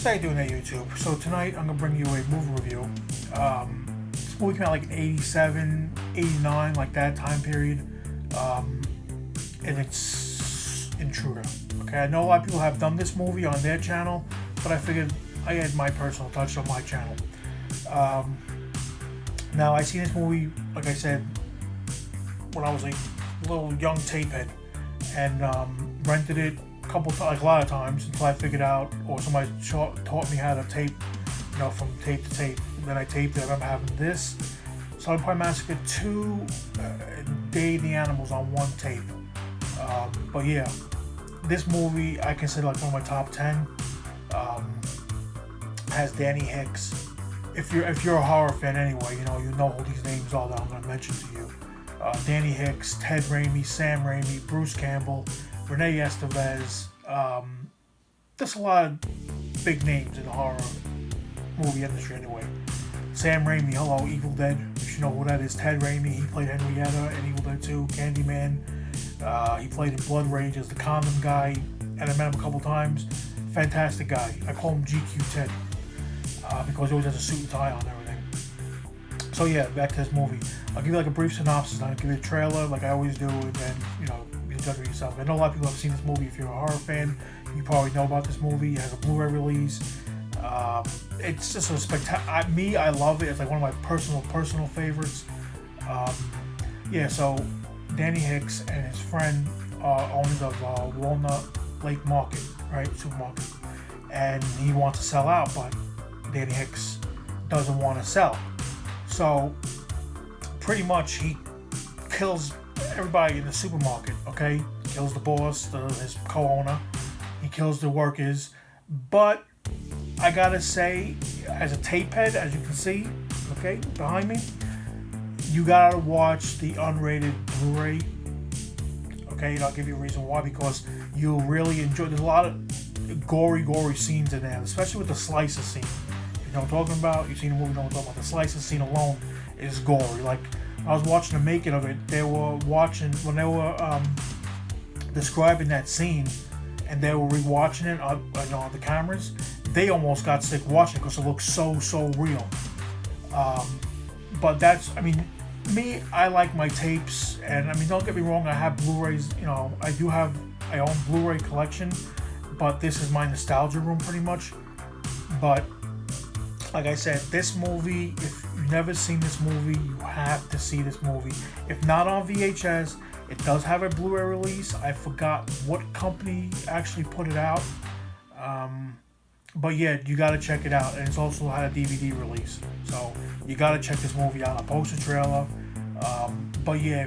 So how you doing there, YouTube? So tonight I'm gonna bring you a movie review. This movie came out like in 87, 89, like that time period. And it's Intruder. Okay, I know a lot of people have done this movie on their channel, but I figured I had my personal touch on my channel. Now I seen this movie, like I said, when I was a little young tapehead, and rented it a lot of times until I figured out, or somebody taught me how to tape, from tape to tape. And then I taped it. I remember having this. So I probably Massacre 2, Day of the Animals on one tape. But yeah, this movie I consider like one of my top 10. Has Danny Hicks. If you're a horror fan anyway, you know who these names are that I'm going to mention to you. Danny Hicks, Ted Raimi, Sam Raimi, Bruce Campbell, Renee Estevez. There's a lot of big names in the horror movie industry anyway. Sam Raimi, hello, Evil Dead. You should know who that is. Ted Raimi, he played Henrietta in Evil Dead 2, Candyman. He played in Blood Rage as the condom guy, and I met him a couple times. Fantastic guy. I call him GQ Ted because he always has a suit and tie on and everything. So yeah, back to this movie. I'll give you like a brief synopsis. I'll give you a trailer like I always do, and then you can judge for yourself. I know a lot of people have seen this movie. If you're a horror fan, you probably know about this movie. It has a Blu-ray release. It's just a spectacular. I love it. It's like one of my personal favorites. Yeah. So Danny Hicks and his friend are owners of Walnut Lake Market, right? Supermarket, and he wants to sell out, but Danny Hicks doesn't want to sell. So pretty much he kills everybody in the supermarket, okay? Kills the boss, his co-owner. He kills the workers. But I gotta say, as a tape head, as you can see, okay, behind me, you gotta watch the unrated Blu-ray. Okay, and I'll give you a reason why, because you'll really enjoy. There's a lot of gory scenes in there, especially with the slicer scene. You know what I'm talking about? You've seen the movie, you know what I'm talking about. The slicer scene alone is gory. Like, I was watching the making of it, they were when they were describing that scene, and they were rewatching it on the cameras, they almost got sick watching it because it looks so real. But me, I like my tapes, and don't get me wrong, I have Blu-rays, I own Blu-ray collection, but this is my nostalgia room pretty much. But like I said, this movie, if you've never seen this movie, you have to see this movie. If not on VHS, it does have a Blu-ray release. I forgot what company actually put it out. But yeah, you gotta check it out. And it's also had a DVD release. So you gotta check this movie out. I'll post a trailer. But yeah,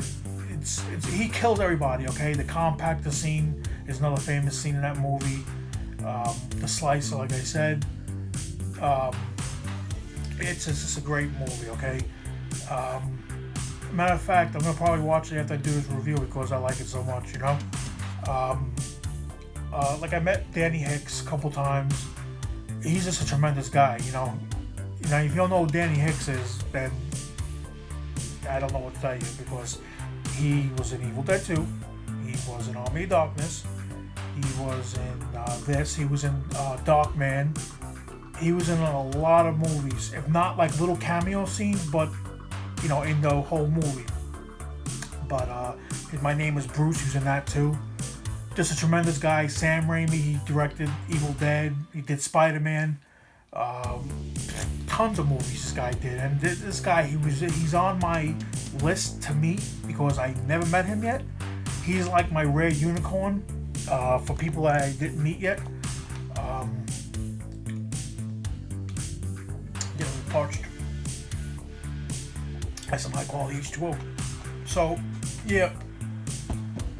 he kills everybody, okay? The compactor scene is another famous scene in that movie. The slicer, like I said. It's just a great movie, okay? Matter of fact, I'm gonna probably watch it after I do this review because I like it so much, Like, I met Danny Hicks a couple times. He's just a tremendous guy, If you don't know who Danny Hicks is, then I don't know what to tell you, because he was in Evil Dead 2. He was in Army of Darkness. He was in this. He was in Darkman. He was in a lot of movies, if not like little cameo scenes, but in the whole movie. But My Name is Bruce. He was in that too. Just a tremendous guy. Sam Raimi, he directed Evil Dead. He did Spider-Man. Tons of movies this guy did, and this guy, he's on my list to meet because I never met him yet. He's like my rare unicorn for people that I didn't meet yet. Getting parched. Has some high quality H2O. So yeah,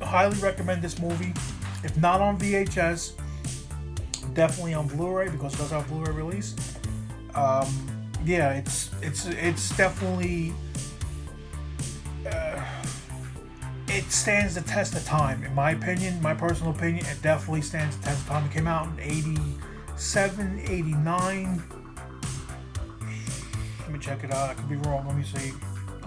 highly recommend this movie. If not on VHS, definitely on Blu-ray because it does have a Blu-ray release. Yeah, it's definitely it stands the test of time, in my opinion, my personal opinion. It definitely stands the test of time. It came out in 87, 89. Let me check it out. I could be wrong. Let me see.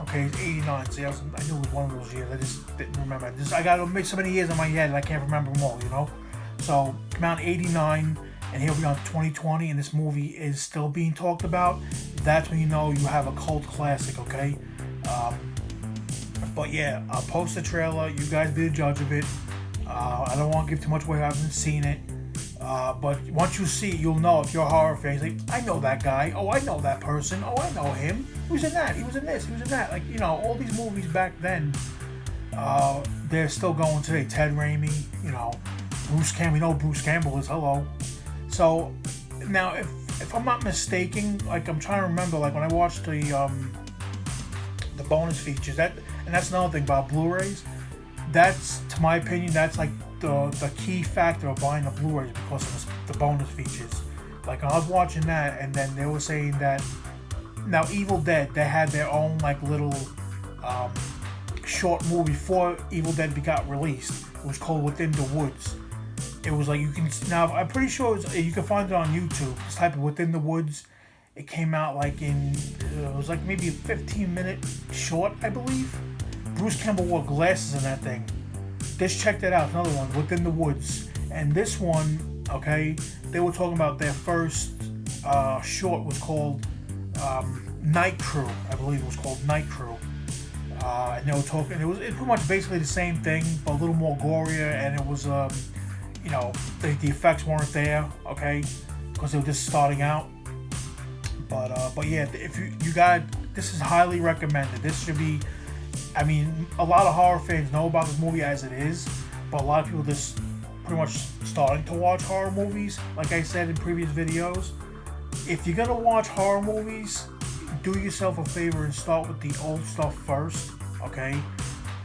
Okay, it's 89. See, I knew it was one of those years. I just didn't remember. I got so many years in my head, and I can't remember them all. So, came out in 89. and here we are in 2020, and this movie is still being talked about, that's when you know you have a cult classic, okay? But yeah, I'll post the trailer. You guys be the judge of it. I don't want to give too much away. I haven't seen it. But once you see it, you'll know if you're a horror fan. It's like, I know that guy. Oh, I know that person. Oh, I know him. He was in that. He was in this. He was in that. Like, you know, all these movies back then, they're still going today. Ted Raimi, you know, Bruce Campbell. You know who Bruce Campbell is. Hello. So, now, if I'm not mistaken, like, I'm trying to remember, like, when I watched the bonus features, that's another thing about Blu-rays. That's, to my opinion, that's like the key factor of buying the Blu-rays because of the bonus features. Like, I was watching that, and then they were saying that now Evil Dead, they had their own like little short movie before Evil Dead got released. It was called Within the Woods. It was like, you can now, I'm pretty sure you can find it on YouTube. Just type of Within the Woods. It came out like it was like maybe a 15-minute short, I believe. Bruce Campbell wore glasses in that thing. Just check that out. Another one, Within the Woods. And this one, okay, they were talking about their first short was called Night Crew. I believe it was called Night Crew. And they were talking, it was pretty much basically the same thing, but a little more gorier, and it was, you know, the effects weren't there, okay, because they were just starting out. But yeah, if you got, this is highly recommended. This should be, I mean, a lot of horror fans know about this movie as it is, but a lot of people just pretty much starting to watch horror movies. Like I said in previous videos, if you're gonna watch horror movies, do yourself a favor and start with the old stuff first, okay?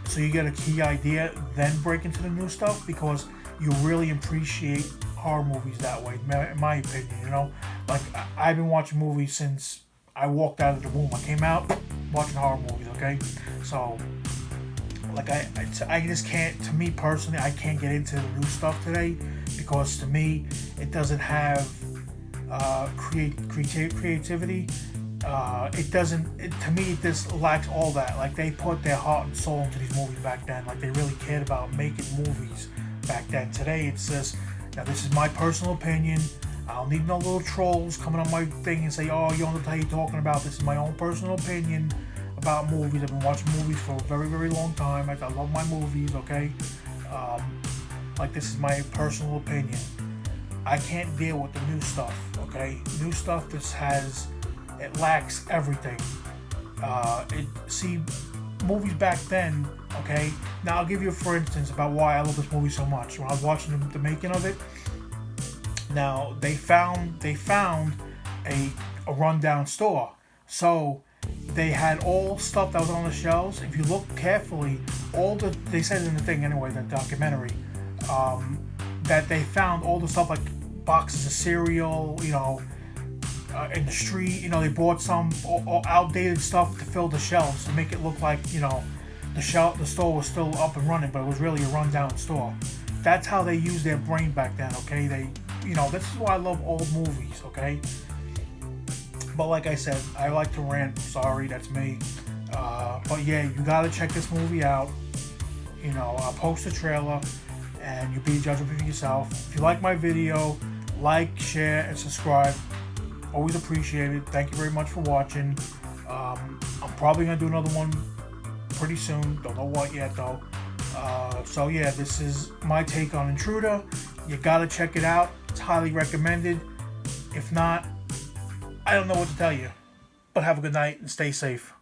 So you get a key idea, then break into the new stuff, because you really appreciate horror movies that way, in my opinion, you know? Like, I've been watching movies since I walked out of the womb. I came out watching horror movies, okay? So, like, I just can't, to me personally, I can't get into the new stuff today, because to me, it doesn't have creativity. It doesn't, to me, it just lacks all that. Like, they put their heart and soul into these movies back then. Like, they really cared about making movies back then. Today, it's just, now this is my personal opinion. I don't need no little trolls coming on my thing and say, oh, you don't know what you're talking about. This is my own personal opinion about movies. I've been watching movies for a very, very long time. I love my movies, okay? Like, this is my personal opinion. I can't deal with the new stuff, okay? New stuff just has, it lacks everything. See, movies back then, okay? Now, I'll give you a for instance about why I love this movie so much. When I was watching the making of it, now, they found a rundown store. So, they had all stuff that was on the shelves. If you look carefully, they said in the thing anyway, that documentary, that they found all the stuff like boxes of cereal, you know, in the street. You know, they bought some outdated stuff to fill the shelves to make it look like, you know, the store was still up and running, but it was really a rundown store. That's how they used their brain back then, okay? You know, this is why I love old movies, okay? But like I said, I like to rant. Sorry, that's me. But yeah, you gotta check this movie out. You know, I'll post a trailer, and you'll be a judge of it for yourself. If you like my video, like, share, and subscribe. Always appreciate it. Thank you very much for watching. I'm probably gonna do another one pretty soon. Don't know what yet though. So yeah, this is my take on Intruder. You gotta check it out. It's highly recommended. If not, I don't know what to tell you. But have a good night and stay safe.